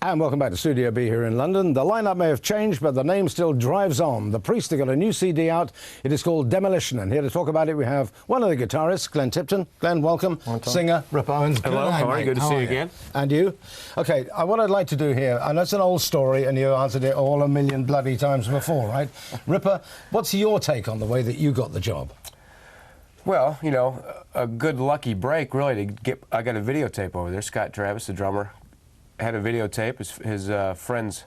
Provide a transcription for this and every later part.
And welcome back to Studio B here in London. The lineup may have changed, but the name still drives on. The Priest have got a new CD out. It is called Demolition, and here to talk about it we have one of the guitarists, Glenn Tipton. Glenn, welcome. Singer, Rip Owens. Hello, how are you? Good to see you again. And you? Okay, what I'd like to do here, and it's an old story, and you answered it all a million bloody times before, right? Ripper, what's your take on the way that you got the job? Well, you know, a good lucky break, really, to get. I got a videotape over there. Scott Travis, the drummer, had a videotape. His friends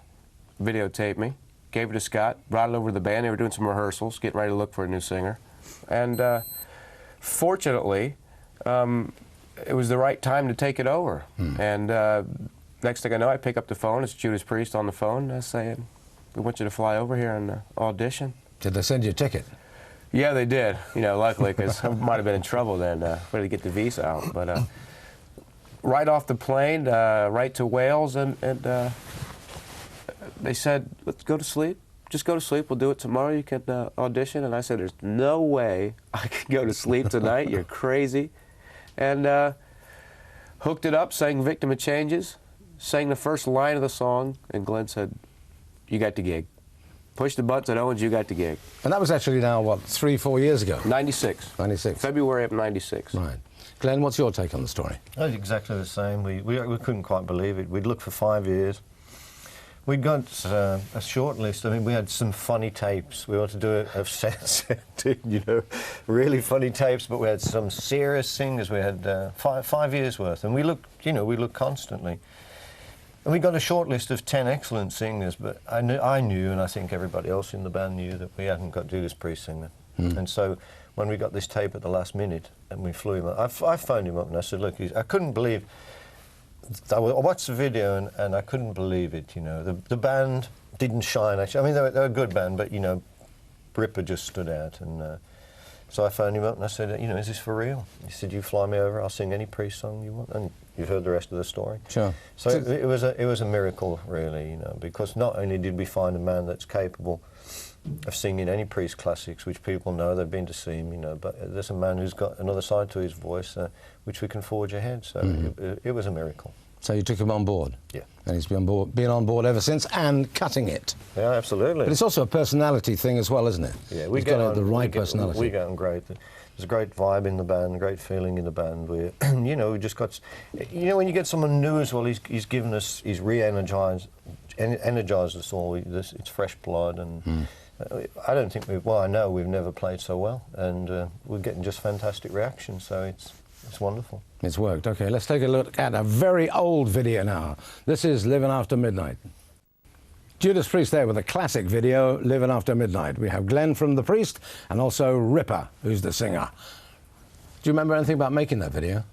videotaped me, gave it to Scott, brought it over to the band. They were doing some rehearsals, getting ready to look for a new singer. And fortunately, it was the right time to take it over. And next thing I know, I pick up the phone. It's Judas Priest on the phone saying, "We want you to fly over here and audition." Did they send you a ticket? Yeah, they did. You know, luckily, because I might have been in trouble then. Ready to get the visa out, but right off the plane, right to Wales, and they said, "Let's go to sleep. Just go to sleep. We'll do it tomorrow. You can audition." And I said, "There's no way I can go to sleep tonight. You're crazy." And hooked it up, sang "Victim of Changes," sang the first line of the song, and Glenn said, "You got the gig." Pushed the button, said, "Owens, you got the gig." And that was actually now, what, 3-4 years ago? 96. 96. February of 96. Right. Glenn, what's your take on the story? Oh, exactly the same. We couldn't quite believe it. We'd looked for 5 years. We got a short list. I mean, we had some funny tapes. We wanted to do you know, really funny tapes, but we had some serious singers. We had 5 years worth, and we looked, you know, we looked constantly. And we got a short list of 10 excellent singers, but I knew, and I think everybody else in the band knew, that we hadn't got Judas Priest singer. And so when we got this tape at the last minute, and we flew him up, I phoned him up and I said, "Look, I couldn't believe." I watched the video and I couldn't believe it. You know, the band didn't shine. Actually, I mean, they're a good band, but you know, Ripper just stood out. And so I phoned him up and I said, "You know, is this for real?" He said, "You fly me over, I'll sing any Priest song you want." And you've heard the rest of the story. Sure. So it was a miracle, really, you know, because not only did we find a man that's capable of singing any Priest classics, which people know, they've been to see him, you know, but there's a man who's got another side to his voice, which we can forge ahead. So it was a miracle. So you took him on board? Yeah. And he's been on board ever since, and cutting it. Yeah, absolutely. But it's also a personality thing as well, isn't it? Yeah, he's got the right personality. We get on great. There's a great vibe in the band, a great feeling in the band. You know, we just got, you know, when you get someone new as well, he's given us, he's energized us all. It's fresh blood, and I don't think I know we've never played so well, and we're getting just fantastic reactions, so it's wonderful. It's worked. Okay, let's take a look at a very old video now. This is Living After Midnight. Judas Priest there with a classic video, Living After Midnight. We have Glenn from The Priest and also Ripper, who's the singer. Do you remember anything about making that video?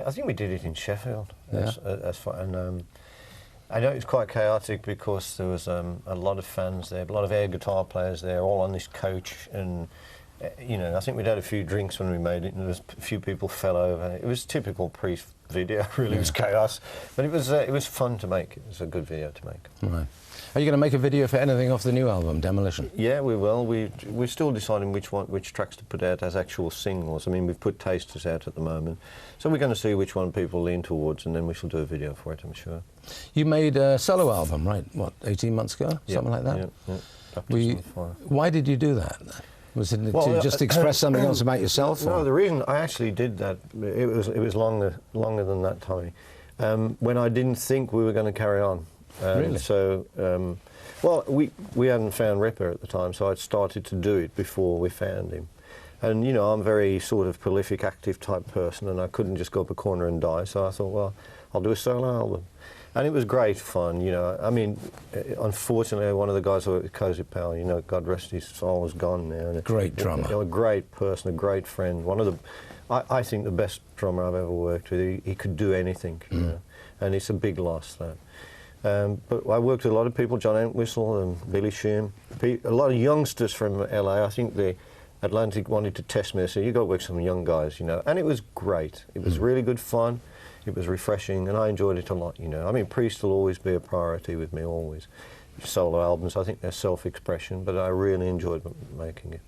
I think we did it in Sheffield. Yeah. And I know it was quite chaotic because there was a lot of fans there, a lot of air guitar players there, all on this coach, and you know, I think we'd had a few drinks when we made it, and there was a few people fell over. It was typical Priest video, really. It was chaos, but it was fun to make. It was a good video to make. Right. Are you going to make a video for anything off the new album, Demolition? Yeah, we will. We're still deciding which tracks to put out as actual singles. I mean, we've put tasters out at the moment, so we're going to see which one people lean towards, and then we shall do a video for it, I'm sure. You made a solo album, right? What, 18 months ago, something like that? Yeah. Why did you do that? Was it to just express something else about yourself? No, the reason I actually did that, it was longer than that, Tommy. When I didn't think we were going to carry on. Really? So, well, we hadn't found Ripper at the time, so I'd started to do it before we found him. And, you know, I'm a very sort of prolific, active type person, and I couldn't just go up a corner and die, so I thought, well, I'll do a solo album. And it was great fun, you know. I mean, unfortunately, one of the guys who Cozy Powell, you know, God rest his soul, is gone now. And great drummer. You know, a great person, a great friend. One of the, I think, the best drummer I've ever worked with. He could do anything, you know, and it's a big loss, that. But I worked with a lot of people, John Entwistle and Billy Sheehan, a lot of youngsters from LA. I think the Atlantic wanted to test me. They said, "You got to work with some young guys, you know." And it was great. It was really good fun. It was refreshing, and I enjoyed it a lot, you know. I mean, Priest will always be a priority with me, always. Solo albums, I think they're self-expression, but I really enjoyed making it.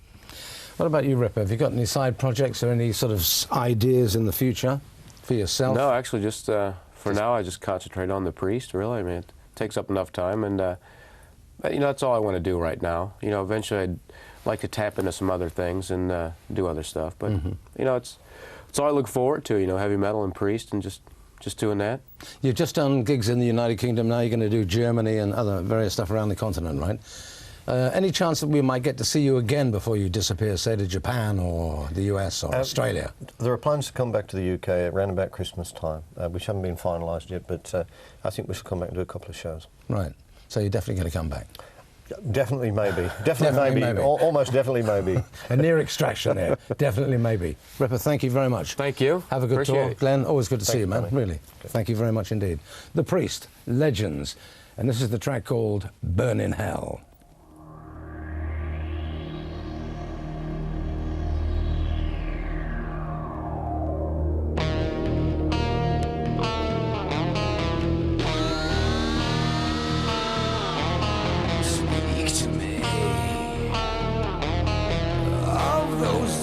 What about you, Ripper? Have you got any side projects or any sort of ideas in the future for yourself? No, actually just For now, I just concentrate on the priest, really. I mean, it takes up enough time, and, you know, that's all I want to do right now. You know, eventually I'd like to tap into some other things and do other stuff, but, you know, it's all I look forward to, you know, heavy metal and priest and just doing that. You've just done gigs in the United Kingdom, now you're going to do Germany and other various stuff around the continent, right? Any chance that we might get to see you again before you disappear, say to Japan or the US or Australia? There are plans to come back to the UK around about Christmas time, which haven't been finalised yet, but I think we should come back and do a couple of shows. Right. So you're definitely going to come back? Definitely maybe. Definitely maybe. Almost definitely maybe. A near extraction there. Definitely maybe. Ripper, thank you very much. Thank you. Have a good tour. Glenn, always good to see you, man. Tommy. Really. Thank you very much indeed. The Priest, Legends. And this is the track called Burn in Hell.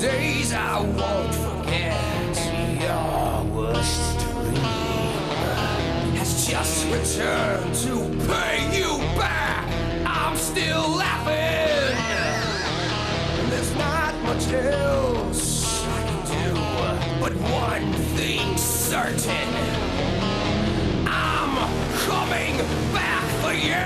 Days I won't forget. Your worst dream has just returned to pay you back. I'm still laughing. There's not much else I can do, but one thing's certain. I'm coming back for you.